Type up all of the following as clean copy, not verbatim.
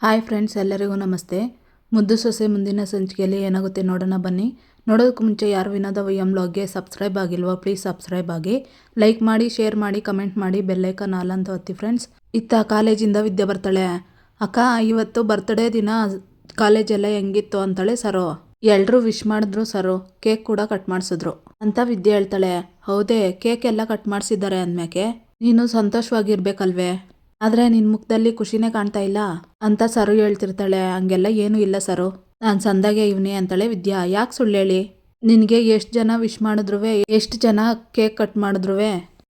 Hi friends, ಎಲ್ಲರಿಗೂ ನಮಸ್ತೆ. ಮುದ್ದು ಸೊಸೆ ಮುಂದಿನ ಸಂಚಿಕೆಯಲ್ಲಿ ಏನಾಗುತ್ತೆ ನೋಡೋಣ ಬನ್ನಿ. ನೋಡೋದಕ್ಕೂ ಮುಂಚೆ ಯಾರು ವಿನೋದ ವೈಎಂ ವ್ಲಾಗ್ಗೆ ಸಬ್ಸ್ಕ್ರೈಬ್ ಆಗಿಲ್ವೋ ಪ್ಲೀಸ್ ಸಬ್ಸ್ಕ್ರೈಬ್ ಆಗಿ, ಲೈಕ್ ಮಾಡಿ, ಶೇರ್ ಮಾಡಿ, ಕಮೆಂಟ್ ಮಾಡಿ, ಬೆಲ್ಲೈಕನ್ ಆಲ್ ಅಂತ ಒತ್ತಿ ಫ್ರೆಂಡ್ಸ್. ಇತ್ತ ಕಾಲೇಜಿಂದ ವಿದ್ಯೆ ಬರ್ತಾಳೆ. ಅಕ್ಕ, ಇವತ್ತು ಬರ್ತ್ಡೇ ದಿನ ಕಾಲೇಜೆಲ್ಲ ಹೆಂಗಿತ್ತು ಅಂತಾಳೆ ಸರು. ಎಲ್ಲರೂ ವಿಶ್ ಮಾಡಿದ್ರು ಸರು, ಕೇಕ್ ಕೂಡ ಕಟ್ ಮಾಡಿಸಿದ್ರು ಅಂತ ವಿದ್ಯೆ ಹೇಳ್ತಾಳೆ. ಹೌದೇ, ಕೇಕ್ ಎಲ್ಲ ಕಟ್ ಮಾಡಿಸಿದ್ದಾರೆ ಅಂದ್ಮ್ಯಾಕೆ ನೀನು ಸಂತೋಷವಾಗಿರ್ಬೇಕಲ್ವೇ, ಆದ್ರೆ ನಿನ್ ಮುಖದಲ್ಲಿ ಖುಷಿನೇ ಕಾಣ್ತಾ ಇಲ್ಲ ಅಂತ ಸರು ಹೇಳ್ತಿರ್ತಾಳೆ. ಹಂಗೆಲ್ಲ ಏನೂ ಇಲ್ಲ ಸರು, ನಾನು ಸಂದಾಗೆ ಇವ್ನಿ ಅಂತಾಳೆ ವಿದ್ಯಾ. ಯಾಕೆ ಸುಳ್ಳು ಹೇಳಿ, ನಿನಗೆ ಎಷ್ಟು ಜನ ವಿಶ್ ಮಾಡಿದ್ರುವೆ, ಎಷ್ಟು ಜನ ಕೇಕ್ ಕಟ್ ಮಾಡಿದ್ರುವೆ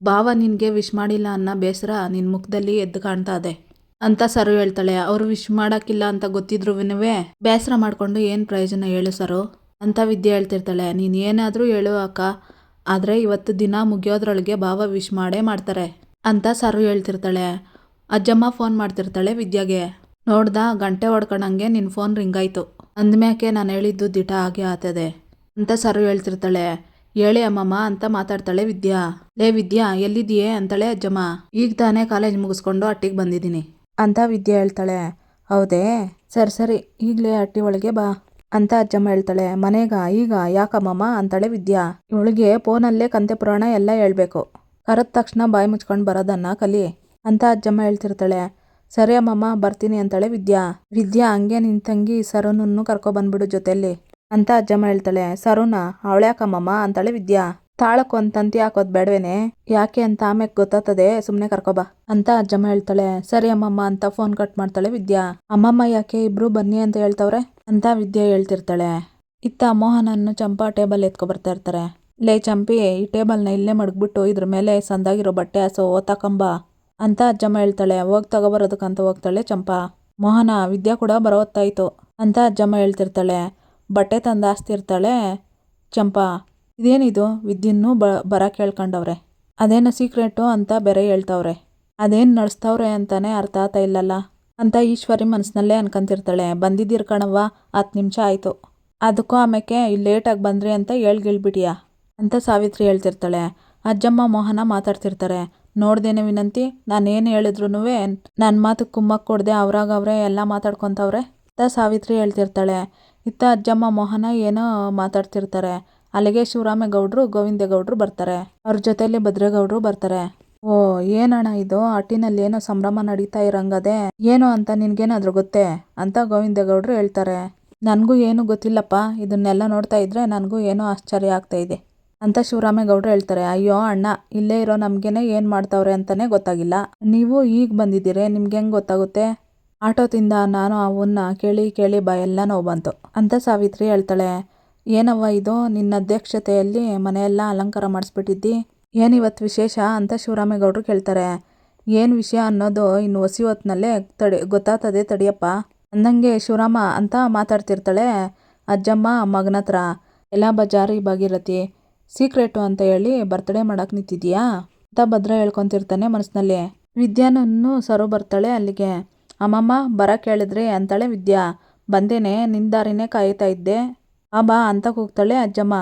ಭಾವ ನಿನಗೆ ವಿಶ್ ಮಾಡಿಲ್ಲ ಅನ್ನೋ ಬೇಸರ ನಿನ್ನ ಮುಖದಲ್ಲಿ ಎದ್ದು ಕಾಣ್ತಾ ಇದೆ ಅಂತ ಸರು ಹೇಳ್ತಾಳೆ. ಅವರು ವಿಶ್ ಮಾಡೋಕ್ಕಿಲ್ಲ ಅಂತ ಗೊತ್ತಿದ್ರುವಿನುವೆ ಬೇಸರ ಮಾಡ್ಕೊಂಡು ಏನು ಪ್ರಯೋಜನ ಹೇಳು ಸರು ಅಂತ ವಿದ್ಯೆ ಹೇಳ್ತಿರ್ತಾಳೆ. ನೀನು ಏನಾದರೂ ಹೇಳು ಅಕ್ಕ, ಆದರೆ ಇವತ್ತು ದಿನ ಮುಗಿಯೋದ್ರೊಳಗೆ ಭಾವ ವಿಶ್ ಮಾಡೇ ಮಾಡ್ತಾರೆ ಅಂತ ಸರು ಹೇಳ್ತಿರ್ತಾಳೆ. ಅಜ್ಜಮ್ಮ ಫೋನ್ ಮಾಡ್ತಿರ್ತಾಳೆ ವಿದ್ಯಾಗೆ. ನೋಡ್ದ, ಗಂಟೆ ಹೊಡ್ಕೊಂಡಂಗೆ ನಿನ್ನ ಫೋನ್ ರಿಂಗ್ ಆಯ್ತು ಅಂದ್ಮ್ಯಾಕೆ ನಾನು ಹೇಳಿದ್ದು ದಿಟ ಹಾಗೆ ಆತದೆ ಅಂತ ಸರು ಹೇಳ್ತಿರ್ತಾಳೆ. ಹೇಳಿ ಅಮ್ಮಮ್ಮ ಅಂತ ಮಾತಾಡ್ತಾಳೆ ವಿದ್ಯಾ. ಲೇ ವಿದ್ಯಾ, ಎಲ್ಲಿದೆಯೇ ಅಂತಾಳೆ ಅಜ್ಜಮ್ಮ. ಈಗ ತಾನೇ ಕಾಲೇಜ್ ಮುಗಿಸ್ಕೊಂಡು ಅಟ್ಟಿಗೆ ಬಂದಿದ್ದೀನಿ ಅಂತ ವಿದ್ಯಾ ಹೇಳ್ತಾಳೆ. ಹೌದೇ, ಸರಿ ಸರಿ, ಈಗಲೇ ಅಟ್ಟಿ ಒಳಗೆ ಬಾ ಅಂತ ಅಜ್ಜಮ್ಮ ಹೇಳ್ತಾಳೆ. ಮನೆಗ ಈಗ ಯಾಕಮ್ಮಮ್ಮ ಅಂತಾಳೆ ವಿದ್ಯಾ. ಇವಳಿಗೆ ಫೋನಲ್ಲೇ ಕಂತೆ ಪುರಾಣ ಎಲ್ಲ ಹೇಳ್ಬೇಕು, ಕರೆದ ತಕ್ಷಣ ಬಾಯಿ ಮುಚ್ಕೊಂಡು ಬರೋದನ್ನ ಕಲಿ ಅಂತ ಅಜ್ಜಮ್ಮ ಹೇಳ್ತಿರ್ತಾಳೆ. ಸರಿ ಅಮ್ಮಮ್ಮ, ಬರ್ತೀನಿ ಅಂತಾಳೆ ವಿದ್ಯಾ. ವಿದ್ಯಾ, ಹಂಗೆ ನಿನ್ ತಂಗಿ ಸರುನನ್ನು ಕರ್ಕೊಬಂದ್ಬಿಡು ಜೊತೆಯಲ್ಲಿ ಅಂತ ಅಜ್ಜಮ್ಮ ಹೇಳ್ತಾಳೆ. ಸರುನ ಅವಳ್ಯಾಕಮ್ಮಮ್ಮ ಅಂತಾಳೆ ವಿದ್ಯಾ. ತಾಳಕ್ಕೆ ಒಂದು ತಂತಿ ಹಾಕೋದು ಬೇಡವೇನೆ, ಯಾಕೆ ಅಂತ ಆಮೇಲೆ ಗೊತ್ತಾಗ್ತದೆ, ಸುಮ್ಮನೆ ಕರ್ಕೊಬಾ ಅಂತ ಅಜ್ಜಮ್ಮ ಹೇಳ್ತಾಳೆ. ಸರಿ ಅಮ್ಮಮ್ಮ ಅಂತ ಫೋನ್ ಕಟ್ ಮಾಡ್ತಾಳೆ ವಿದ್ಯಾ. ಅಮ್ಮಮ್ಮ ಯಾಕೆ ಇಬ್ರು ಬನ್ನಿ ಅಂತ ಹೇಳ್ತವ್ರೆ ಅಂತ ವಿದ್ಯಾ ಹೇಳ್ತಿರ್ತಾಳೆ. ಇತ್ತ ಮೋಹನನ್ನು ಚಂಪಾ ಟೇಬಲ್ ಎತ್ಕೊ ಬರ್ತಾ ಇರ್ತಾರೆ. ಲೇ ಚಂಪಿ, ಈ ಟೇಬಲ್ನ ಇಲ್ಲೇ ಮಡಗ್ಬಿಟ್ಟು ಇದ್ರ ಮೇಲೆ ಸಂದಾಗಿರೋ ಬಟ್ಟೆ ಹಾಸೋ ಓತಾಕಂಬ ಅಂತ ಅಜ್ಜಮ್ಮ ಹೇಳ್ತಾಳೆ. ಹೋಗಿ ತಗೋಬರೋದಕ್ಕಂತ ಹೋಗ್ತಾಳೆ ಚಂಪಾ. ಮೋಹನ, ವಿದ್ಯಾ ಕೂಡ ಬರೋ ಹೊತ್ತಾಯ್ತು ಅಂತ ಅಜ್ಜಮ್ಮ ಹೇಳ್ತಿರ್ತಾಳೆ. ಬಟ್ಟೆ ತಂದು ಹಾಸ್ತಿರ್ತಾಳೆ ಚಂಪಾ. ಇದೇನಿದು, ವಿದ್ಯನ್ನೂ ಬರಕ್ಕೆ ಹೇಳ್ಕೊಂಡವ್ರೆ, ಅದೇನೋ ಸೀಕ್ರೆಟು ಅಂತ ಬೇರೆ ಹೇಳ್ತವ್ರೆ, ಅದೇನು ನಡೆಸ್ತವ್ರೆ ಅಂತಾನೆ ಅರ್ಥ ಆಗ್ತಾ ಇಲ್ಲಲ್ಲ ಅಂತ ಈಶ್ವರಿ ಮನಸ್ಸಿನಲ್ಲೇ ಅನ್ಕೊಂತಿರ್ತಾಳೆ. ಬಂದಿದ್ದೀರ್ ಕಣವ್ವ, 10 ನಿಮಿಷ ಆಯಿತು, ಅದಕ್ಕೂ ಆಮೇಲೆ ಲೇಟಾಗಿ ಬಂದ್ರಿ ಅಂತ ಹೇಳ್ಗಿಳ್ಬಿಟಿಯಾ ಅಂತ ಸಾವಿತ್ರಿ ಹೇಳ್ತಿರ್ತಾಳೆ. ಅಜ್ಜಮ್ಮ ಮೋಹನ ಮಾತಾಡ್ತಿರ್ತಾರೆ. ನೋಡ್ದೇನೆ ವಿನಂತಿ, ನಾನೇನು ಹೇಳಿದ್ರು ನನ್ನ ಮಾತು ಕುಮ್ಮಕ್ಕೆ ಕೊಡದೆ ಅವ್ರಾಗವ್ರೆ ಎಲ್ಲ ಮಾತಾಡ್ಕೊತವ್ರೆ ಅಂತ ಸಾವಿತ್ರಿ ಹೇಳ್ತಿರ್ತಾಳೆ. ಇತ್ತ ಅಜ್ಜಮ್ಮ ಮೋಹನ ಏನೋ ಮಾತಾಡ್ತಿರ್ತಾರೆ. ಅಲ್ಲಿಗೆ ಶಿವರಾಮೇಗೌಡರು ಗೋವಿಂದೇಗೌಡರು ಬರ್ತಾರೆ. ಅವ್ರ ಜೊತೆಯಲ್ಲಿ ಭದ್ರೇಗೌಡರು ಬರ್ತಾರೆ. ಓ, ಏನಣ್ಣ ಇದು, ಅಟ್ಟಿನಲ್ಲಿ ಏನೋ ಸಂಭ್ರಮ ನಡೀತಾ ಇರಂಗದೆ, ಏನು ಅಂತ ನಿನ್ಗೇನಾದ್ರೂ ಗೊತ್ತೇ ಅಂತ ಗೋವಿಂದೇಗೌಡರು ಹೇಳ್ತಾರೆ. ನನಗೂ ಏನು ಗೊತ್ತಿಲ್ಲಪ್ಪ, ಇದನ್ನೆಲ್ಲ ನೋಡ್ತಾ ಇದ್ರೆ ನನಗೂ ಏನೋ ಆಶ್ಚರ್ಯ ಆಗ್ತಾ ಇದೆ ಅಂತ ಶಿವರಾಮೇಗೌಡರು ಹೇಳ್ತಾರೆ. ಅಯ್ಯೋ ಅಣ್ಣ, ಇಲ್ಲೇ ಇರೋ ನಮ್ಗೇನೆ ಏನು ಮಾಡ್ತಾವ್ರೆ ಅಂತಾನೆ ಗೊತ್ತಾಗಿಲ್ಲ, ನೀವು ಈಗ ಬಂದಿದ್ದೀರಿ, ನಿಮ್ಗೆ ಹೆಂಗೆ ಗೊತ್ತಾಗುತ್ತೆ, ಆಟೋದಿಂದ ನಾನು ಅವನ್ನ ಕೇಳಿ ಕೇಳಿ ಬಾಯೆಲ್ಲ ನೋವು ಬಂತು ಅಂತ ಸಾವಿತ್ರಿ ಹೇಳ್ತಾಳೆ. ಏನವ್ವ ಇದು, ನಿನ್ನ ಅಧ್ಯಕ್ಷತೆಯಲ್ಲಿ ಮನೆಯೆಲ್ಲ ಅಲಂಕಾರ ಮಾಡಿಸ್ಬಿಟ್ಟಿದ್ದಿ, ಏನಿವತ್ತು ವಿಶೇಷ ಅಂತ ಶಿವರಾಮೇಗೌಡರು ಕೇಳ್ತಾರೆ. ಏನು ವಿಷಯ ಅನ್ನೋದು ಇನ್ನು ಹೊಸಿ ಹೊತ್ತಿನಲ್ಲೇ ಗೊತ್ತಾಗ್ತದೆ ತಡಿಯಪ್ಪ ಅಂದಂಗೆ ಶಿವರಾಮ ಅಂತ ಮಾತಾಡ್ತಿರ್ತಾಳೆ ಅಜ್ಜಮ್ಮ ಮಗನ ಹತ್ರ. ಎಲ್ಲ ಬಜಾರಿ ಭಾಗೀರಥಿ, ಸೀಕ್ರೆಟು ಅಂತ ಹೇಳಿ ಬರ್ತ್ಡೇ ಮಾಡಕ್ಕೆ ನಿಂತಿದ್ಯಾ ಅಂತ ಭದ್ರ ಹೇಳ್ಕೊತಿರ್ತಾನೆ ಮನಸ್ಸಿನಲ್ಲಿ. ವಿದ್ಯಾನನ್ನು ಸರು ಬರ್ತಾಳೆ ಅಲ್ಲಿಗೆ. ಅಮ್ಮಮ್ಮ ಬರಕ್ಕೆ ಹೇಳಿದ್ರಿ ಅಂತಾಳೆ ವಿದ್ಯಾ. ಬಂದೇನೆ, ನಿನ್ನ ದಾರಿನೇ ಕಾಯ್ತಾ ಇದ್ದೆ, ಬಾ ಅಂತ ಕೂಗ್ತಾಳೆ ಅಜ್ಜಮ್ಮ.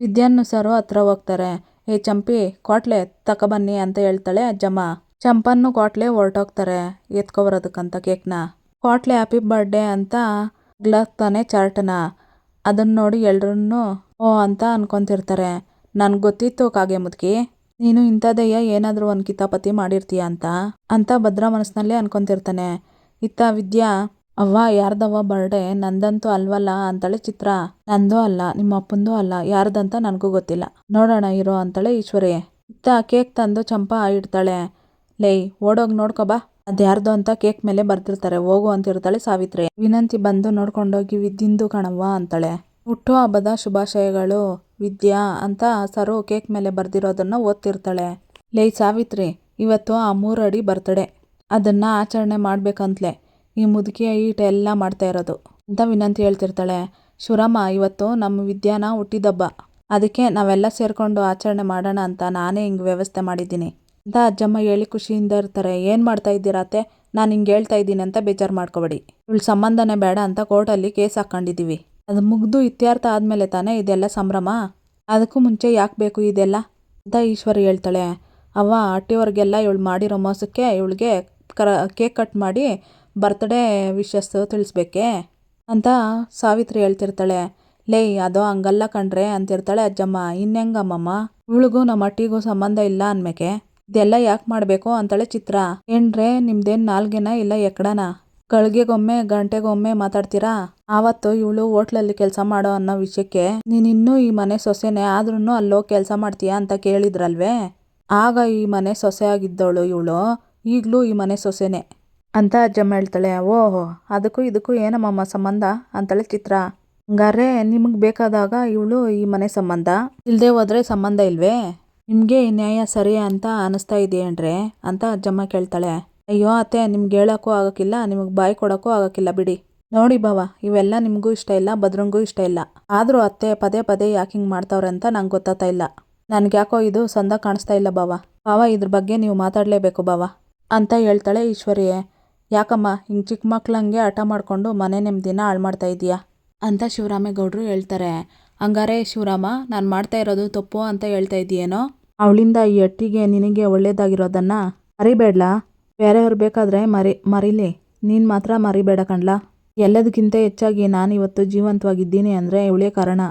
ವಿದ್ಯಾನ್ನು ಸರು ಹತ್ರ ಹೋಗ್ತಾರೆ. ಏ ಚಂಪಿ, ಕ್ವಾಟ್ಲೆ ತಕೊಬನ್ನಿ ಅಂತ ಹೇಳ್ತಾಳೆ ಅಜ್ಜಮ್ಮ. ಚಂಪನ್ನು ಕ್ವಾಟ್ಲೆ ಹೊರಟೋಗ್ತಾರೆ ಎತ್ಕೊಬರೋದಕ್ಕಂತ ಕೇಕ್ನ. ಕ್ವಾಟ್ಲೆ ಹ್ಯಾಪಿ ಬರ್ಡೇ ಅಂತ ಗ್ಲಾಗ್ತಾನೆ ಚಾರ್ಟನ. ಅದನ್ನ ನೋಡಿ ಎಲ್ರನ್ನೂ ಓ ಅಂತ ಅನ್ಕೊಂತಿರ್ತಾರೆ. ನನ್ಗೆ ಗೊತ್ತಿತ್ತು ಕಾಗೆ ಮುದುಕಿ, ನೀನು ಇಂಥದೆಯ ಏನಾದರೂ ಒಂದು ಕಿತಾಪತಿ ಮಾಡಿರ್ತೀಯ ಅಂತ ಭದ್ರ ಮನಸ್ಸಿನಲ್ಲೇ ಅನ್ಕೊಂತಿರ್ತಾನೆ. ಇತ್ತ ವಿದ್ಯಾ, ಅವ್ವ ಯಾರ್ದವ್ವ ಬರ್ಡೇ, ನಂದಂತೂ ಅಲ್ವಲ್ಲ ಅಂತಾಳೆ ಚಿತ್ರ. ನಂದೂ ಅಲ್ಲ, ನಿಮ್ಮ ಅಪ್ಪಂದೂ ಅಲ್ಲ, ಯಾರ್ದಂತ ನನಗೂ ಗೊತ್ತಿಲ್ಲ, ನೋಡೋಣ ಇರೋ ಅಂತಾಳೆ ಈಶ್ವರಿ. ಇತ್ತ ಕೇಕ್ ತಂದು ಚಂಪಾ ಇಡ್ತಾಳೆ. ಲೇ, ಓಡೋಗಿ ನೋಡ್ಕೊಬಾ, ಅದ್ಯಾರ್ದು ಅಂತ ಕೇಕ್ ಮೇಲೆ ಬರ್ತಿರ್ತಾರೆ, ಹೋಗು ಅಂತಿರ್ತಾಳೆ ಸಾವಿತ್ರಿ. ವಿನಂತಿ ಬಂದು ನೋಡ್ಕೊಂಡೋಗಿ ವಿದ್ಯಿಂದು ಕಣವ್ವ ಅಂತಾಳೆ. ಹುಟ್ಟು ಹಬ್ಬದ ಶುಭಾಶಯಗಳು ವಿದ್ಯಾ ಅಂತ ಸರು ಕೇಕ್ ಮೇಲೆ ಬರ್ದಿರೋದನ್ನ ಓದ್ತಿರ್ತಾಳೆ. ಲೇ ಸಾವಿತ್ರಿ, ಇವತ್ತು ಆ 3 ಅಡಿ ಬರ್ತ್ಡೇ, ಅದನ್ನ ಆಚರಣೆ ಮಾಡ್ಬೇಕಂತ್ಲೆ ಈ ಮುದುಕಿ ಈಟ ಎಲ್ಲ ಮಾಡ್ತಾ ಇರೋದು ಅಂತ ವಿನಂತಿ ಹೇಳ್ತಿರ್ತಾಳೆ. ಶಿವರಾಮ, ಇವತ್ತು ನಮ್ಮ ವಿದ್ಯಾನ ಹುಟ್ಟಿದಬ್ಬ, ಅದಕ್ಕೆ ನಾವೆಲ್ಲ ಸೇರ್ಕೊಂಡು ಆಚರಣೆ ಮಾಡೋಣ ಅಂತ ನಾನೇ ಹಿಂಗೆ ವ್ಯವಸ್ಥೆ ಮಾಡಿದ್ದೀನಿ ಅಂತ ಅಜ್ಜಮ್ಮ ಹೇಳಿ ಖುಷಿಯಿಂದ ಇರ್ತಾರೆ. ಏನು ಮಾಡ್ತಾ ಇದ್ದೀರಾತೆ, ನಾನು ಹಿಂಗೆ ಹೇಳ್ತಾ ಇದ್ದೀನಿ ಅಂತ ಬೇಜಾರು ಮಾಡ್ಕೊಬೇಡಿ, ಇವಳು ಸಂಬಂಧನೇ ಬೇಡ ಅಂತ ಕೋರ್ಟಲ್ಲಿ ಕೇಸ್ ಹಾಕ್ಕೊಂಡಿದ್ದೀವಿ, ಅದು ಮುಗ್ದು ಇತ್ಯರ್ಥ ಆದಮೇಲೆ ತಾನೇ ಇದೆಲ್ಲ ಸಂಭ್ರಮ, ಅದಕ್ಕೂ ಮುಂಚೆ ಯಾಕೆ ಬೇಕು ಇದೆಲ್ಲ ಅಂತ ಈಶ್ವರಿ ಹೇಳ್ತಾಳೆ. ಅವ್ವ, ಅಟ್ಟಿವರೆಗೆಲ್ಲ ಇವಳು ಮಾಡಿರೋ ಮೋಸಕ್ಕೆ ಇವಳಿಗೆ ಕೇಕ್ ಕಟ್ ಮಾಡಿ ಬರ್ತ್ಡೇ ವಿಶಸ್ ತಿಳಿಸ್ಬೇಕೆ ಅಂತ ಸಾವಿತ್ರಿ ಹೇಳ್ತಿರ್ತಾಳೆ. ಲೇ ಅದೋ ಹಂಗಲ್ಲ ಕಣ್ರೆ ಅಂತಿರ್ತಾಳೆ ಅಜ್ಜಮ್ಮ. ಇನ್ನೆಂಗಮ್ಮಮ್ಮ, ಇವಳಿಗೂ ನಮ್ಮ ಅಟ್ಟಿಗೂ ಸಂಬಂಧ ಇಲ್ಲ ಅನ್ಮೇಕೆ ಇದೆಲ್ಲ ಯಾಕೆ ಮಾಡಬೇಕು ಅಂತಾಳೆ ಚಿತ್ರ. ಏನ್ರೆ ನಿಮ್ದೇನು ನಾಲ್ಗೆನ ಇಲ್ಲ ಎಕ್ಕಡನ, ಗಳಿಗೆಗೊಮ್ಮೆ ಗಂಟೆಗೊಮ್ಮೆ ಮಾತಾಡ್ತೀರಾ? ಆವತ್ತು ಇವಳು ಹೋಟ್ಲಲ್ಲಿ ಕೆಲಸ ಮಾಡೋ ಅನ್ನೋ ವಿಷಯಕ್ಕೆ ನೀನಿನ್ನೂ ಈ ಮನೆ ಸೊಸೆನೆ ಆದ್ರೂ ಅಲ್ಲೋಗಿ ಕೆಲಸ ಮಾಡ್ತೀಯಾ ಅಂತ ಕೇಳಿದ್ರಲ್ವೇ, ಆಗ ಈ ಮನೆ ಸೊಸೆ ಆಗಿದ್ದವಳು ಇವಳು, ಈಗಲೂ ಈ ಮನೆ ಸೊಸೆನೆ ಅಂತ ಅಜ್ಜಮ್ಮ ಹೇಳ್ತಾಳೆ. ಓಹೋ, ಅದಕ್ಕೂ ಇದಕ್ಕೂ ಏನಮ್ಮಮ್ಮ ಸಂಬಂಧ ಅಂತಾಳೆ ಚಿತ್ರ. ಹಂಗಾರೆ ನಿಮಗೆ ಬೇಕಾದಾಗ ಇವಳು ಈ ಮನೆ ಸಂಬಂಧ, ಇಲ್ಲದೆ ಹೋದ್ರೆ ಸಂಬಂಧ ಇಲ್ವೇ? ನಿಮಗೆ ಈ ನ್ಯಾಯ ಸರಿ ಅಂತ ಅನಿಸ್ತಾ ಇದೆಯೇನ್ರೆ ಅಂತ ಅಜ್ಜಮ್ಮ ಕೇಳ್ತಾಳೆ. ಅಯ್ಯೋ ಅತ್ತೆ, ನಿಮ್ಗೆ ಹೇಳೋಕ್ಕೂ ಆಗೋಕ್ಕಿಲ್ಲ, ನಿಮಗೆ ಬಾಯಿ ಕೊಡೋಕ್ಕೂ ಆಗೋಕ್ಕಿಲ್ಲ ಬಿಡಿ. ನೋಡಿ ಬಾವ, ಇವೆಲ್ಲ ನಿಮಗೂ ಇಷ್ಟ ಇಲ್ಲ, ಭದ್ರಂಗೂ ಇಷ್ಟ ಇಲ್ಲ. ಆದರೂ ಅತ್ತೆ ಪದೇ ಪದೇ ಯಾಕೆ ಹಿಂಗೆ ಮಾಡ್ತಾವ್ರೆ ಅಂತ ನಂಗೆ ಗೊತ್ತಾಗ್ತಾ ಇಲ್ಲ. ನನಗೆ ಯಾಕೋ ಇದು ಸಂದ ಕಾಣಿಸ್ತಾ ಇಲ್ಲ ಬಾವ. ಇದ್ರ ಬಗ್ಗೆ ನೀವು ಮಾತಾಡಲೇಬೇಕು ಬಾವ ಅಂತ ಹೇಳ್ತಾಳೆ ಈಶ್ವರಿ. ಯಾಕಮ್ಮ ಹಿಂಗೆ ಚಿಕ್ಕ ಮಕ್ಳಂಗೆ ಹಠ ಮಾಡಿಕೊಂಡು ಮನೆ ನೆಮ್ಮದಿನ ಹಾಳು ಮಾಡ್ತಾ ಇದೀಯಾ ಅಂತ ಶಿವರಾಮೇಗೌಡರು ಹೇಳ್ತಾರೆ. ಹಂಗಾರೆ ಶಿವರಾಮ, ನಾನು ಮಾಡ್ತಾ ಇರೋದು ತಪ್ಪು ಅಂತ ಹೇಳ್ತಾ ಇದೀಯೇನೋ? ಅವಳಿಂದ ಈ ಅಟ್ಟಿಗೆ ನಿನಗೆ ಒಳ್ಳೇದಾಗಿರೋದನ್ನ ಮರಿಬೇಡ್ಲಾ? ಬೇರೆಯವ್ರು ಬೇಕಾದ್ರೆ ಮರೀಲಿ, ನೀನು ಮಾತ್ರ ಮರಿಬೇಡ ಕಣ್ಲಾ. ಎಲ್ಲದಕ್ಕಿಂತ ಹೆಚ್ಚಾಗಿ ನಾನು ಇವತ್ತು ಜೀವಂತವಾಗಿದ್ದೀನಿ ಅಂದರೆ ಇವಳೇ ಕಾರಣ.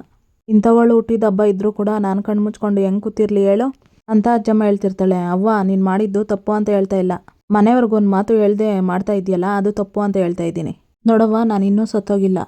ಇಂಥವಳು ಹುಟ್ಟಿದ ಹಬ್ಬ ಇದ್ರೂ ಕೂಡ ನಾನು ಕಣ್ಮುಚ್ಕೊಂಡು ಹೆಂಗೆ ಕೂತಿರ್ಲಿ ಹೇಳು ಅಂತ ಅಜ್ಜಮ್ಮ ಹೇಳ್ತಿರ್ತಾಳೆ. ಅವ್ವ, ನೀನು ಮಾಡಿದ್ದು ತಪ್ಪು ಅಂತ ಹೇಳ್ತಾ ಇಲ್ಲ, ಮನೆಯವ್ರಿಗೊಂದು ಮಾತು ಹೇಳ್ದೆ ಮಾಡ್ತಾ ಇದೆಯಲ್ಲ ಅದು ತಪ್ಪು ಅಂತ ಹೇಳ್ತಾ ಇದ್ದೀನಿ. ನೋಡವ್ವ, ನಾನು ಇನ್ನೂ ಸತ್ತೋಗಿಲ್ಲ.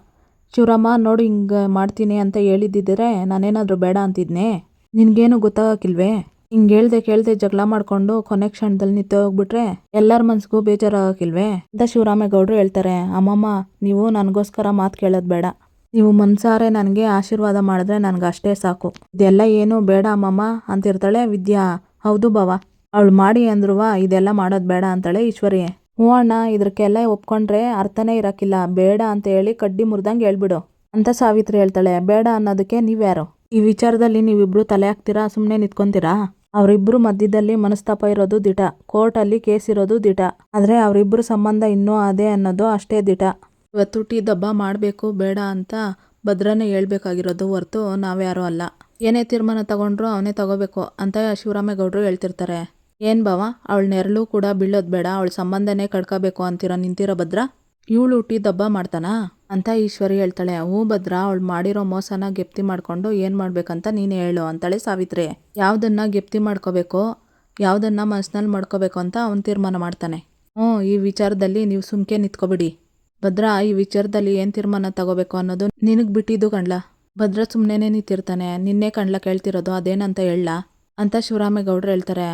ಶಿವರಾಮ ನೋಡು, ಹಿಂಗೆ ಮಾಡ್ತೀನಿ ಅಂತ ಹೇಳಿದ್ದಿದ್ರೆ ನಾನೇನಾದರೂ ಬೇಡ ಅಂತಿದ್ನೆ? ನಿನಗೇನು ಗೊತ್ತಾಗಕ್ಕಿಲ್ವೇ? ಹಿಂಗೆ ಕೇಳ್ದೆ ಜಗಳ ಮಾಡಿಕೊಂಡು ಕೊನೆ ಕ್ಷಣದಲ್ಲಿ ನಿಂತು ಹೋಗ್ಬಿಟ್ರೆ ಎಲ್ಲರ ಮನ್ಸಿಗೂ ಬೇಜಾರಾಗಕ್ಕಿಲ್ವೇ ಅಂತ ಶಿವರಾಮೇಗೌಡರು ಹೇಳ್ತಾರೆ. ಅಮ್ಮಮ್ಮ, ನೀವು ನನಗೋಸ್ಕರ ಮಾತು ಕೇಳೋದು ಬೇಡ. ನೀವು ಮನ್ಸಾರೆ ನನಗೆ ಆಶೀರ್ವಾದ ಮಾಡಿದ್ರೆ ನನಗೆ ಅಷ್ಟೇ ಸಾಕು. ಇದೆಲ್ಲ ಏನು ಬೇಡ ಅಮ್ಮಮ್ಮ ಅಂತಿರ್ತಾಳೆ ವಿದ್ಯಾ. ಹೌದು ಬಾವ, ಅವಳು ಮಾಡಿ ಅಂದ್ರುವ ಇದೆಲ್ಲ ಮಾಡೋದು ಬೇಡ ಅಂತಾಳೆ ಈಶ್ವರಿ. ಹ್ಞೂ ಅಣ್ಣ, ಇದಕ್ಕೆಲ್ಲ ಒಪ್ಕೊಂಡ್ರೆ ಅರ್ಥನೇ ಇರೋಕ್ಕಿಲ್ಲ. ಬೇಡ ಅಂತ ಹೇಳಿ ಕಡ್ಡಿ ಮುರಿದಂಗೆ ಹೇಳ್ಬಿಡು ಅಂತ ಸಾವಿತ್ರಿ ಹೇಳ್ತಾಳೆ. ಬೇಡ ಅನ್ನೋದಕ್ಕೆ ನೀವ್ಯಾರು? ಈ ವಿಚಾರದಲ್ಲಿ ನೀವಿಬ್ರು ತಲೆ ಹಾಕ್ತೀರಾ, ಸುಮ್ಮನೆ ನಿಂತ್ಕೊಂತೀರಾ? ಅವರಿಬ್ಬರು ಮಧ್ಯದಲ್ಲಿ ಮನಸ್ತಾಪ ಇರೋದು ದಿಟ, ಕೋರ್ಟಲ್ಲಿ ಕೇಸ್ ಇರೋದು ದಿಟ, ಆದರೆ ಅವರಿಬ್ಬರು ಸಂಬಂಧ ಇನ್ನೂ ಅದೇ ಅನ್ನೋದು ಅಷ್ಟೇ ದಿಟ. ಇವತ್ತು ದಬ್ಬ ಮಾಡಬೇಕು ಬೇಡ ಅಂತ ಭದ್ರನೇ ಹೇಳ್ಬೇಕಾಗಿರೋದು ಹೊರ್ತು ನಾವ್ಯಾರೂ ಅಲ್ಲ. ಏನೇ ತೀರ್ಮಾನ ತಗೊಂಡ್ರು ಅವನೇ ತಗೋಬೇಕು ಅಂತ ಶಿವರಾಮೇಗೌಡರು ಹೇಳ್ತಿರ್ತಾರೆ. ಏನು ಬಾವ, ಅವಳ ನೆರಳು ಕೂಡ ಬೀಳೋದು ಬೇಡ, ಅವಳ ಸಂಬಂಧನೇ ಕಡ್ಕೋಬೇಕು ನಿಂತಿರೋ ಭದ್ರ? ಇವಳು ದಬ್ಬ ಮಾಡ್ತಾನಾ ಅಂತ ಈಶ್ವರಿ ಹೇಳ್ತಾಳೆ. ಹ್ಞೂ ಭದ್ರ, ಅವಳು ಮಾಡಿರೋ ಮೋಸನ ಗೆಪ್ತಿ ಮಾಡ್ಕೊಂಡು ಏನು ಮಾಡ್ಬೇಕಂತ ನೀನು ಹೇಳು ಅಂತಾಳೆ ಸಾವಿತ್ರಿ. ಯಾವುದನ್ನ ಗೆಪ್ತಿ ಮಾಡ್ಕೋಬೇಕು, ಯಾವುದನ್ನ ಮನಸ್ಸಿನಲ್ಲಿ ಮಾಡ್ಕೋಬೇಕು ಅಂತ ಅವನು ತೀರ್ಮಾನ ಮಾಡ್ತಾನೆ. ಈ ವಿಚಾರದಲ್ಲಿ ನೀವು ಸುಮ್ಕೆ ನಿಂತ್ಕೊಬಿಡಿ ಭದ್ರ, ಈ ವಿಚಾರದಲ್ಲಿ ಏನು ತೀರ್ಮಾನ ತಗೋಬೇಕು ಅನ್ನೋದು ನಿನಗೆ ಬಿಟ್ಟಿದ್ದು ಕಣ್ಲ. ಭದ್ರ ಸುಮ್ಮನೆ ನಿಂತಿರ್ತಾನೆ. ನಿನ್ನೆ ಕಣ್ಲ ಕೇಳ್ತಿರೋದು ಅದೇನಂತ ಹೇಳ ಅಂತ ಶಿವರಾಮೇಗೌಡರು ಹೇಳ್ತಾರೆ.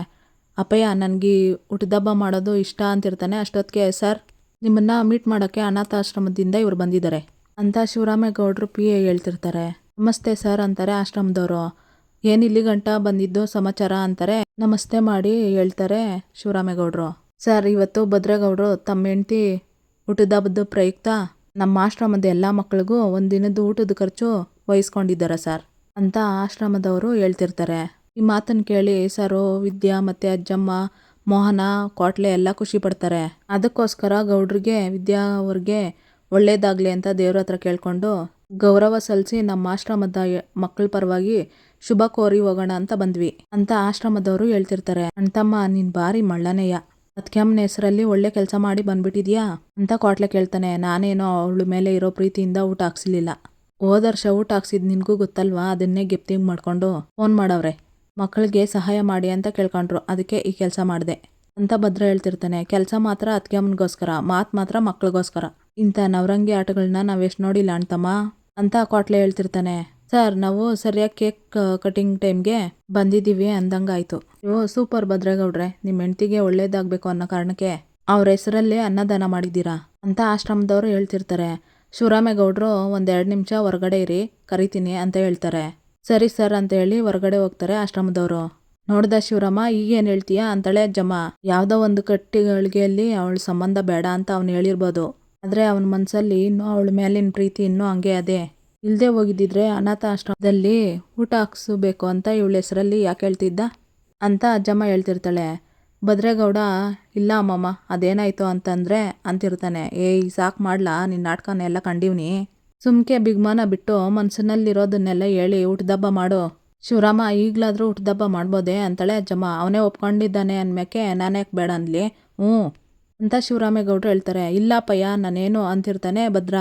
ಅಪ್ಪಯ್ಯ, ನನಗೆ ಹುಟ್ಟಿದಬ್ಬ ಮಾಡೋದು ಇಷ್ಟ ಅಂತಿರ್ತಾನೆ. ಅಷ್ಟೊತ್ತಿಗೆ ಸರ್, ನಿಮ್ಮನ್ನ ಮೀಟ್ ಮಾಡೋಕ್ಕೆ ಅನಾಥಾಶ್ರಮದಿಂದ ಇವ್ರು ಬಂದಿದ್ದಾರೆ ಅಂತ ಶಿವರಾಮೇಗೌಡರು PA ಹೇಳ್ತಿರ್ತಾರೆ. ನಮಸ್ತೆ ಸರ್ ಅಂತಾರೆ ಆಶ್ರಮದವರು. ಏನಿಲ್ಲಿ ಗಂಟ ಬಂದಿದ್ದು ಸಮಾಚಾರ ಅಂತಾರೆ. ನಮಸ್ತೆ ಮಾಡಿ ಹೇಳ್ತಾರೆ ಶಿವರಾಮೇಗೌಡರು. ಸರ್, ಇವತ್ತು ಭದ್ರೇಗೌಡರು ತಮ್ಮ ಹೆಂಡತಿ ಹುಟ್ಟಿದಬ್ಬದ ಪ್ರಯುಕ್ತ ನಮ್ಮ ಆಶ್ರಮದ ಎಲ್ಲ ಮಕ್ಕಳಿಗೂ ಒಂದಿನದ ಊಟದ ಖರ್ಚು ವಹಿಸ್ಕೊಂಡಿದ್ದಾರೆ ಸರ್ ಅಂತ ಆಶ್ರಮದವರು ಹೇಳ್ತಿರ್ತಾರೆ. ಈ ಮಾತನ್ನು ಕೇಳಿ ಸರು, ವಿದ್ಯಾ ಮತ್ತು ಅಜ್ಜಮ್ಮ, ಮೋಹನ, ಕೋಟ್ಲೆ ಎಲ್ಲ ಖುಷಿ ಪಡ್ತಾರೆ. ಅದಕ್ಕೋಸ್ಕರ ಗೌಡ್ರಿಗೆ, ವಿದ್ಯಾ ಅವ್ರಿಗೆ ಒಳ್ಳೇದಾಗಲಿ ಅಂತ ದೇವ್ರ ಹತ್ರ ಕೇಳ್ಕೊಂಡು ಗೌರವ ಸಲ್ಲಿಸಿ ನಮ್ಮ ಆಶ್ರಮದ ಮಕ್ಕಳ ಪರವಾಗಿ ಶುಭ ಕೋರಿ ಹೋಗೋಣ ಅಂತ ಬಂದ್ವಿ ಅಂತ ಆಶ್ರಮದವರು ಹೇಳ್ತಿರ್ತಾರೆ. ಅಣ್ತಮ್ಮ, ನೀನು ಭಾರಿ ಮಳ್ಳನೆಯ, ಅದ್ಕ್ಯಮ್ಮನ ಹೆಸರಲ್ಲಿ ಒಳ್ಳೆ ಕೆಲಸ ಮಾಡಿ ಬಂದ್ಬಿಟ್ಟಿದ್ಯಾ ಅಂತ ಕೋಟ್ಲೆ ಕೇಳ್ತಾನೆ. ನಾನೇನೋ ಅವಳ ಮೇಲೆ ಇರೋ ಪ್ರೀತಿಯಿಂದ ಊಟ ಹಾಕ್ಸಿಲಿಲ್ಲ. ಹೋದ ವರ್ಷ ಊಟ ಹಾಕ್ಸಿದ್ ನಿನಗೂ ಗೊತ್ತಲ್ವಾ, ಅದನ್ನೇ ಗೆಪ್ತಿಂಗ್ ಮಾಡ್ಕೊಂಡು ಫೋನ್ ಮಾಡವ್ರೆ. ಮಕ್ಕಳಿಗೆ ಸಹಾಯ ಮಾಡಿ ಅಂತ ಕೇಳ್ಕೊಂಡ್ರು, ಅದಕ್ಕೆ ಈ ಕೆಲಸ ಮಾಡಿದೆ ಅಂತ ಭದ್ರ ಹೇಳ್ತಿರ್ತಾನೆ. ಕೆಲಸ ಮಾತ್ರ ಅತ್ಯಮ್ಮನಿಗೋಸ್ಕರ, ಮಾತು ಮಾತ್ರ ಮಕ್ಳಿಗೋಸ್ಕರ. ಇಂಥ ನವರಂಗಿ ಆಟಗಳನ್ನ ನಾವೆಷ್ಟು ನೋಡಿಲ್ಲ ಅಣ್ತಮ್ಮ ಅಂತ ಕೋಟ್ಲೆ ಹೇಳ್ತಿರ್ತಾನೆ. ಸರ್, ನಾವು ಸರಿಯಾಗಿ ಕೇಕ್ ಕಟಿಂಗ್ ಟೈಮ್ಗೆ ಬಂದಿದ್ದೀವಿ ಅಂದಂಗಾಯ್ತು. ಸೂಪರ್ ಭದ್ರೇಗೌಡ್ರೆ, ನಿಮ್ಮ ಹೆಂಡತಿಗೆ ಒಳ್ಳೇದಾಗಬೇಕು ಅನ್ನೋ ಕಾರಣಕ್ಕೆ ಅವ್ರ ಹೆಸರಲ್ಲಿ ಅನ್ನದಾನ ಮಾಡಿದ್ದೀರಾ ಅಂತ ಆಶ್ರಮದವರು ಹೇಳ್ತಿರ್ತಾರೆ. ಶಿವರಾಮೇಗೌಡರು 1-2 ನಿಮಿಷ ಹೊರಗಡೆ ಇರಿ, ಕರಿತೀನಿ ಅಂತ ಹೇಳ್ತಾರೆ. ಸರಿ ಸರ್ ಅಂತ ಹೇಳಿ ಹೊರಗಡೆ ಹೋಗ್ತಾರೆ ಆಶ್ರಮದವರು. ನೋಡ್ದ ಶಿವರಾಮ, ಈಗೇನು ಹೇಳ್ತೀಯಾ ಅಂತಾಳೆ ಅಜ್ಜಮ್ಮ. ಯಾವುದೋ ಒಂದು ಕಟ್ಟಿಗಳಿಗೆಯಲ್ಲಿ ಅವಳ ಸಂಬಂಧ ಬೇಡ ಅಂತ ಅವನು ಹೇಳಿರ್ಬೋದು, ಆದರೆ ಅವನ ಮನಸ್ಸಲ್ಲಿ ಇನ್ನೂ ಅವಳ ಮೇಲಿನ ಪ್ರೀತಿ ಇನ್ನೂ ಹಂಗೆ ಅದೇ. ಇಲ್ಲದೆ ಹೋಗಿದ್ದಿದ್ರೆ ಅನಾಥ ಆಶ್ರಮದಲ್ಲಿ ಊಟ ಹಾಕ್ಸಬೇಕು ಅಂತ ಇವಳ ಹೆಸರಲ್ಲಿ ಯಾಕೆ ಹೇಳ್ತಿದ್ದ ಅಂತ ಅಜ್ಜಮ್ಮ ಹೇಳ್ತಿರ್ತಾಳೆ. ಭದ್ರೇಗೌಡ, ಇಲ್ಲ ಅಮ್ಮಮ್ಮ, ಅದೇನಾಯ್ತು ಅಂತಂದರೆ ಅಂತಿರ್ತಾನೆ. ಏಯ್ ಸಾಕು ಮಾಡ್ಲಾ, ನಿನ್ನ ನಾಟಕನ ಎಲ್ಲ ಕಂಡೀವ್ನಿ, ಸುಮ್ಕೆ ಬಿಗ್ಮಾನ ಬಿಟ್ಟು ಮನಸ್ಸಿನಲ್ಲಿರೋದನ್ನೆಲ್ಲ ಹೇಳಿ ಹುಟ್ಟಿದಬ್ಬ ಮಾಡು. ಶಿವರಾಮ, ಈಗಲಾದರೂ ಹುಟ್ಟಿದಬ್ಬ ಮಾಡ್ಬೋದೇ ಅಂತಾಳೆ ಅಜ್ಜಮ್ಮ. ಅವನೇ ಒಪ್ಕೊಂಡಿದ್ದಾನೆ ಅಂದ್ಮೇಕೆ ನಾನು ಯಾಕೆ ಬೇಡ ಅನ್ಲಿ? ಅಂತ ಶಿವರಾಮೇಗೌಡರು ಹೇಳ್ತಾರೆ. ಇಲ್ಲಪ್ಪಯ್ಯ ನಾನೇನು ಅಂತಿರ್ತಾನೆ ಭದ್ರ.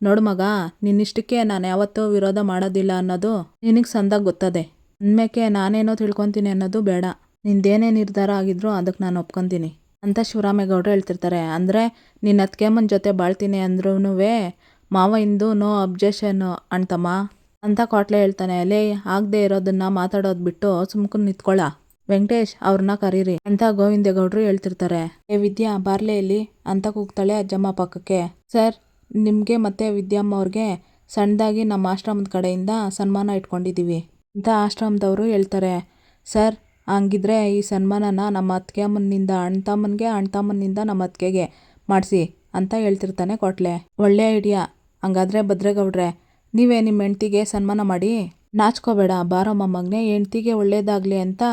ನೋಡು ಮಗ, ನಿನ್ನಿಷ್ಟಕ್ಕೆ ನಾನು ಯಾವತ್ತೂ ವಿರೋಧ ಮಾಡೋದಿಲ್ಲ ಅನ್ನೋದು ನಿನಗೆ ಸಂದಾಗ ಗೊತ್ತದೆ. ಅಂದ್ಮೇಕೆ ನಾನೇನೋ ತಿಳ್ಕೊತೀನಿ ಅನ್ನೋದು ಬೇಡ. ನಿಂದೇನೇ ನಿರ್ಧಾರ ಆಗಿದ್ರು ಅದಕ್ಕೆ ನಾನು ಒಪ್ಕೊತೀನಿ ಅಂತ ಶಿವರಾಮೇಗೌಡರು ಹೇಳ್ತಿರ್ತಾರೆ. ಅಂದರೆ ನಿನ್ನ ಅತ್ತಿಗೆಮ್ಮನ ಜೊತೆ ಬಾಳ್ತೀನಿ ಅಂದ್ರೂ ಮಾವ ಇಂದು ನೋ ಅಬ್ಜೆಕ್ಷನ್ ಅಣ್ತಮ್ಮ ಅಂತ ಕೋಟ್ಲೆ ಹೇಳ್ತಾನೆ. ಲೇ, ಆಗದೆ ಇರೋದನ್ನ ಮಾತಾಡೋದು ಬಿಟ್ಟು ಸುಮ್ಕುನ್ ನಿಂತ್ಕೊಳ್ಳ. ವೆಂಕಟೇಶ್ ಅವ್ರನ್ನ ಕರೀರಿ ಅಂತ ಗೋವಿಂದೇಗೌಡರು ಹೇಳ್ತಿರ್ತಾರೆ. ಏ ವಿದ್ಯಾ, ಬಾರ್ಲೆ ಇಲ್ಲಿ ಅಂತ ಕೂಗ್ತಾಳೆ ಅಜ್ಜಮ್ಮ ಪಕ್ಕಕ್ಕೆ. ಸರ್, ನಿಮಗೆ ಮತ್ತೆ ವಿದ್ಯಮ್ಮ ಅವ್ರಿಗೆ ಸಣ್ಣದಾಗಿ ನಮ್ಮ ಆಶ್ರಮದ ಕಡೆಯಿಂದ ಸನ್ಮಾನ ಇಟ್ಕೊಂಡಿದ್ದೀವಿ ಅಂತ ಆಶ್ರಮದವರು ಹೇಳ್ತಾರೆ. ಸರ್, ಹಂಗಿದ್ರೆ ಈ ಸನ್ಮಾನನ ನಮ್ಮ ಅತ್ತಿಗೆಮ್ಮನಿಂದ ಅಣ್ತಮ್ಮನಿಗೆ, ಅಣ್ತಮ್ಮನಿಂದ ನಮ್ಮ ಅತ್ತಿಗೆಗೆ ಮಾಡಿಸಿ ಅಂತ ಹೇಳ್ತಿರ್ತಾನೆ ಕೋಟ್ಲೆ. ಒಳ್ಳೆ ಐಡಿಯಾ. ಹಂಗಾದ್ರೆ ಭದ್ರೇಗೌಡ್ರೆ, ನೀವೇ ನಿಮ್ಮ ಹೆಂಡ್ತಿಗೆ ಸನ್ಮಾನ ಮಾಡಿ. ನಾಚ್ಕೋಬೇಡ, ಬಾರೋ ಮೊಮ್ಮಗನೇ, ಹೆಂಡ್ತಿಗೆ ಒಳ್ಳೇದಾಗಲಿ ಅಂತ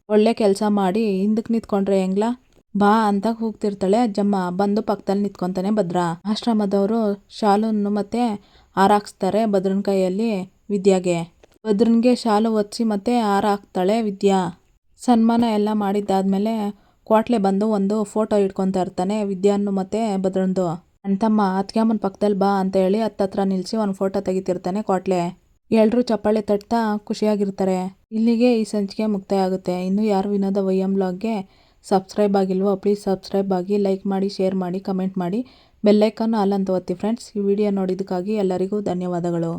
ಒಳ್ಳೆ ಕೆಲಸ ಮಾಡಿ ಹಿಂದಕ್ಕೆ ನಿಂತ್ಕೊಂಡ್ರೆ ಹೆಂಗ್ಲ? ಬಾ ಅಂತ ಕೂಗ್ತಿರ್ತಾಳೆ ಅಜ್ಜಮ್ಮ. ಬಂದು ಪಕ್ಕದಲ್ಲಿ ನಿಂತ್ಕೊತಾನೆ ಭದ್ರ. ಆಶ್ರಮದವರು ಶಾಲುನ್ನು ಮತ್ತೆ ಹಾರಾಕ್ಸ್ತಾರೆ ಭದ್ರನ ಕೈಯಲ್ಲಿ ವಿದ್ಯಾಗೆ. ಭದ್ರನ್ಗೆ ಶಾಲು ಒತ್ಸಿ ಮತ್ತೆ ಹಾರ ಹಾಕ್ತಾಳೆ ವಿದ್ಯಾ. ಸನ್ಮಾನ ಎಲ್ಲ ಮಾಡಿದ್ದಾದ್ಮೇಲೆ ಕೋಟ್ಲೆ ಬಂದು ಒಂದು ಫೋಟೋ ಇಟ್ಕೊತಾ ಇರ್ತಾನೆ ವಿದ್ಯಾನ್ನು ಮತ್ತೆ ಭದ್ರಂದು. ಅಣ್ತಮ್ಮ, ಅತ್ತಿಗೆಮ್ಮನ ಪಕ್ಕದಲ್ಲಿ ಬಾ ಅಂತ ಹೇಳಿ ಹತ್ತತ್ರ ನಿಲ್ಲಿಸಿ ಒಂದು ಫೋಟೋ ತೆಗಿತಿರ್ತಾನೆ ಕೋಟ್ಲೆ. ಎಲ್ಲರೂ ಚಪ್ಪಾಳೆ ತಟ್ತಾ ಖುಷಿಯಾಗಿರ್ತಾರೆ. ಇಲ್ಲಿಗೆ ಈ ಸಂಚಿಕೆ ಮುಕ್ತಾಯ ಆಗುತ್ತೆ. ಇನ್ನೂ ಯಾರು ವಿನೋದ ವೈಎಂ ಬ್ಲಾಗ್ಗೆ ಸಬ್ಸ್ಕ್ರೈಬ್ ಆಗಿಲ್ವೋ ಪ್ಲೀಸ್ ಸಬ್ಸ್ಕ್ರೈಬ್ ಆಗಿ, ಲೈಕ್ ಮಾಡಿ, ಶೇರ್ ಮಾಡಿ, ಕಮೆಂಟ್ ಮಾಡಿ, ಬೆಲ್ಲೈಕನ್ ಆಲ್ ಅಂತ ಒತ್ತಿ ಫ್ರೆಂಡ್ಸ್. ಈ ವಿಡಿಯೋ ನೋಡಿದ್ದಕ್ಕಾಗಿ ಎಲ್ಲರಿಗೂ ಧನ್ಯವಾದಗಳು.